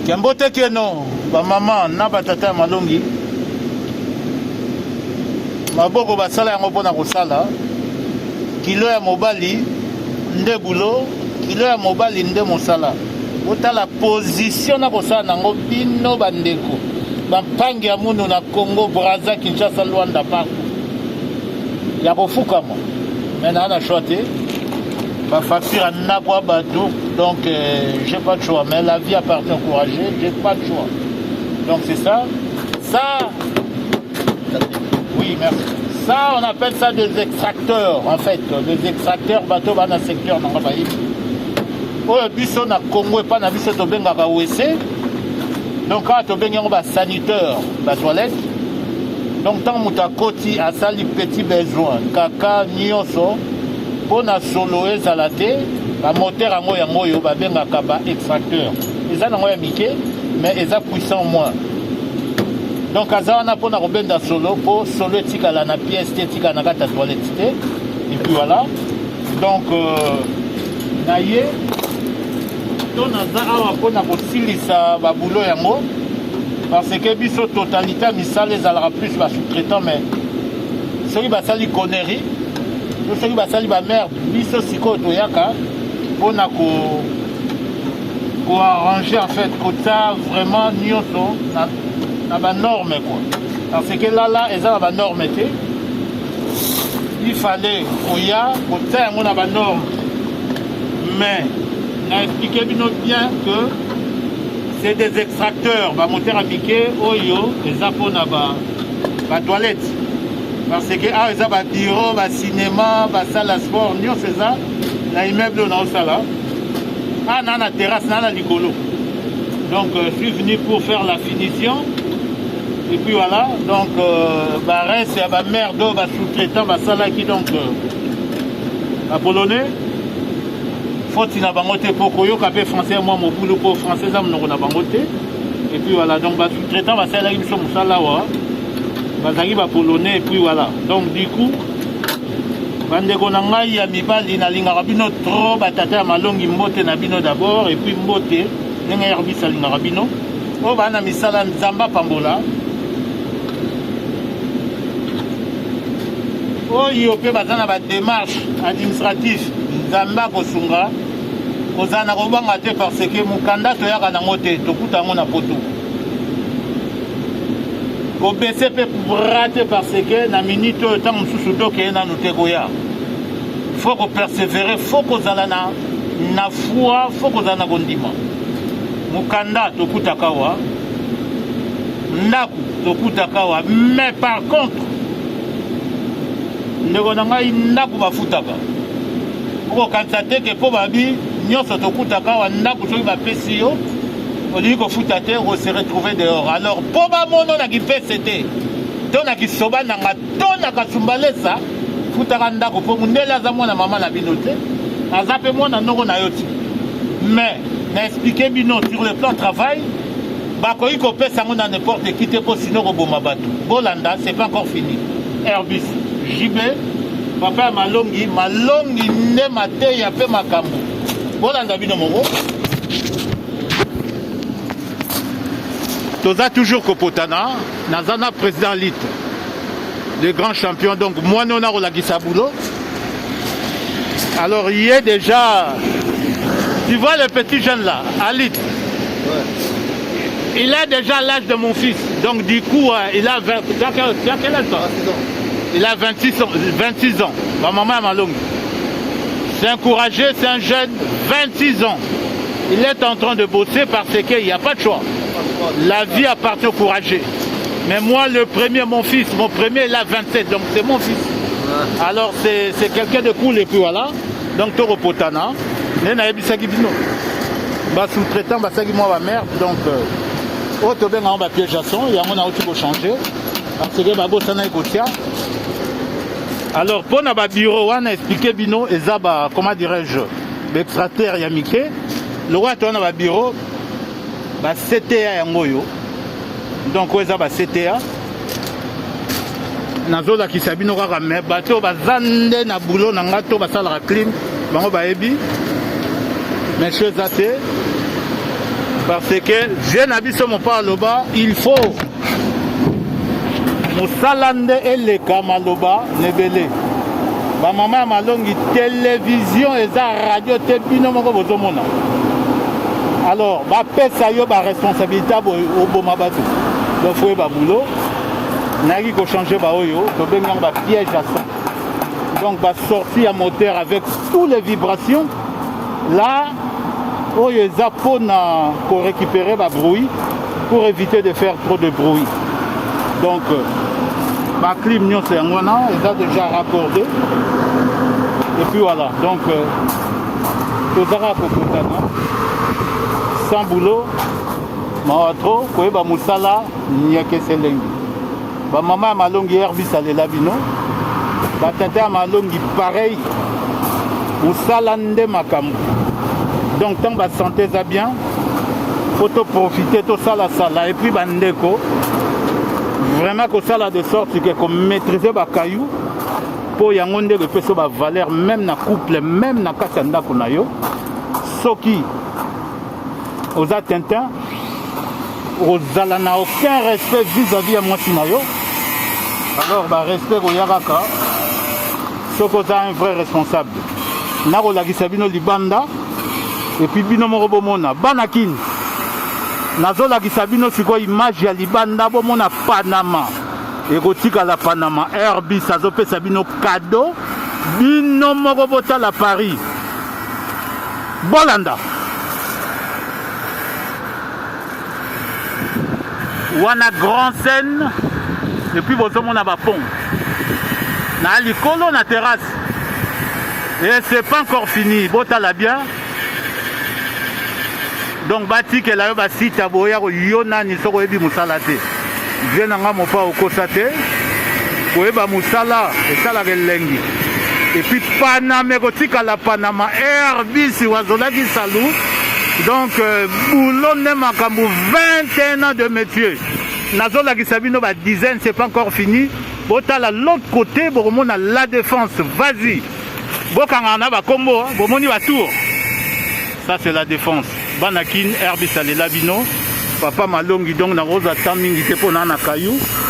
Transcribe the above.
Kiambote keno ba mama na batata malongi maboko basala yango pona kosala kilo ya mobali nde bulo kilo ya mobali nde mosala otala position na kosala nango bino bandeko bampangi ya mundu na Congo Brazza Kinshasa Luanda partout ya kofukama maintenant on a choisi ma facture à Nabwa Badou, donc j'ai pas de choix. Mais la vie appartient au courageux, j'ai pas de choix. Donc c'est ça. Ça, oui, merci. Ça, on appelle ça des extracteurs, en fait. Des extracteurs, bateau, dans le secteur, dans le pays. Oh, biso na Congo et pas na biso to benga ka WC. Donc quand to benga ba saniteur, ba toilette. Donc tant muta koti a sali petit besoin, kaka nyoso. Pour na solo ezala te ba moteur yango yango yo ba benga ka ba extracteur. Eza nango ya mike mais eza puissant moins. Donc aza na pona robenda solo pour solo etikala na pièce etika na kata toilette te. Et puis voilà. Donc na ye to na za awa pona ko silisa ba boulot yango parce que biso totalité misale ezala plus ba sous-traitant mais celui ba sali connerie. Nous sommes basali ba merde, biso siko toyaka pour na ko arranger en fait kota vraiment nyoso na ba norme quoi. Parce que là eza ba norme té. Il fallait koya kota yango na ba norme. Mais na expliqué bien que c'est des extracteurs ba moteur appliqué oyo eza pona ba toilette. Parce que ah, ils ont un bureau, un cinéma, une salle de sport, c'est ça. Là, immeuble dans ça là. Ah, non, la terrasse, non, la licolo. Donc, je suis venu pour faire la finition. Et puis voilà. Donc, reste, il y a ma mère d'eau, ma sous-traitant, ma salle qui donc. La polonais. Faut qu'il y ait un bangoté pour Koyo, capé français, moi, mon boulot pour français, ça me n'a bangoté. Et puis voilà. Donc, ma sous-traitant, ma salle qui sont ça là, bazali ba polonais et puis voilà. Donc du coup bandeko na ngai ya mibali na lingaka bino trop batata ya malongi mbote na bino d'abord et puis mbote ndenge ya bisa lingaka bino o bana misala nzamba pambola oyo pe bazana ba démarche administrative nzamba kosunga kozana kobanga te parce que mukanda to yaka nango te tokuta yango na poto au BCP pour rater parce que na minute temps sous doke na nutegoya faut qu'on persévérer faut qu'on zalana na foi faut qu'on zana gondima mukanda tokutakawa ndaku tokutakawa mais par contre ndeko na ngai ndaku bafutaka pour constater que po babi nyoso tokutakawa ndaku soki bapesi yo on dit qu'on fout à terre, on s'est retrouvé dehors. Alors, pour mono na qui fait c'était, tona qui soba na tona kasumbalé ça, futaranda ko pour mundela za mona maman na binote, azape mona noko na yoti. Mais na expliquer bino sur le plan travail, ba ko iko pesa mona n'importe qui te po sino ko boma batu. Bolanda, c'est pas encore fini. Airbus, JB, papa malongi ne mate ya pe makambo. Bolanda bino mongo. Toza toujours Kopotana, Nazana président Lit, le grand champion. Donc moi non a la Gisabulo. Alors il est déjà, tu vois le petit jeune là, Alit. Il a déjà l'âge de mon fils. Donc du coup il a 20, tu as quel âge toi? Il a 26 ans. Ma maman est malongue. C'est un courageux, c'est un jeune, 26 ans. Il est en train de bosser parce qu'il n'y a pas de choix. La vie appartient au courageux. Mais moi, le premier, mon fils, mon premier, il a 27, donc c'est mon fils. Alors c'est quelqu'un de cool et puis voilà. Donc Toro Potana. Sous-traitant, moi ma mère. Donc, auto ben en piège jason, il y a mon auto pour changer. Parce que ma bosse n'a pas. Alors, pour notre bureau, on a expliqué bino et zaba, comment dirais-je, l'extracteur yamike. Le roi tourne à bureau. Ba CTA yangoyo donc oza ba CTA nazola ki sabino kaka me bato bazande na boulot na ngato basala clim bango baebi mais chose ate Parce que je n'habite mon parloba, il faut Moussalande et les Kamaloba, Nebele. Ma maman m'a longi télévision et la radio, tébino moko bozomona. Alors, ma pesa yo ba responsabilité au bomabatu. Donc faut ba boulot. Nagi ko changer ba oyo, to benga ba piège à ça. Donc ba sortir à moteur avec toutes les vibrations. Là, oyo zapona pour récupérer ba bruit pour éviter de faire trop de bruit. Donc ma clim nyo c'est ngona, ils ont déjà raccordé. Et puis voilà. Donc tozara kokotana sans boulot, maatro koyeba musala nyake selengi. Ba maman malongi herbis alela bino. Ba tata malongi pareil. Musala nde makambo. Donc tant ba santé ça bien, faut profiter tout ça la sala et puis bandeko vraiment que ça là de sorte que comme maîtriser ba caillou pour yango nde le peso ba valeur même na couple même na kasanda kuna yo soki aux atteintes aux ala na aucun respect vis-à-vis à moi sinayo alors ba respect ko yaraka soko za un vrai responsable na ko la gisabino libanda et puis bino moko bomona banakin nazola gisabino siko image ya libanda bomona Panama ekotika la Panama Airbus azopesa bino cadeau bino moko bota la Paris Bolanda wana grand scène et puis bozomona ba pont na likolo na terrasse et c'est pas encore fini bota la bien. Donc bati que la ba site aboya ko yona ni soko ebi musala te. Je nanga mo pa okosate. Ko eba musala e sala gelengi. Et puis Panama kotika la Panama Airbus wazola ki salou. Donc boulot ne makambu 21 ans de métier. Nazola ki sabino ba dizaine c'est pas encore fini. Bota la l'autre côté bomona la défense. Vas-y. Bokanga na ba combo, bomoni ba tour. Ça c'est la défense. Banakin, Herbis Alela Bino, Papa Malongi donc na rosa tamingi te pona na kayou.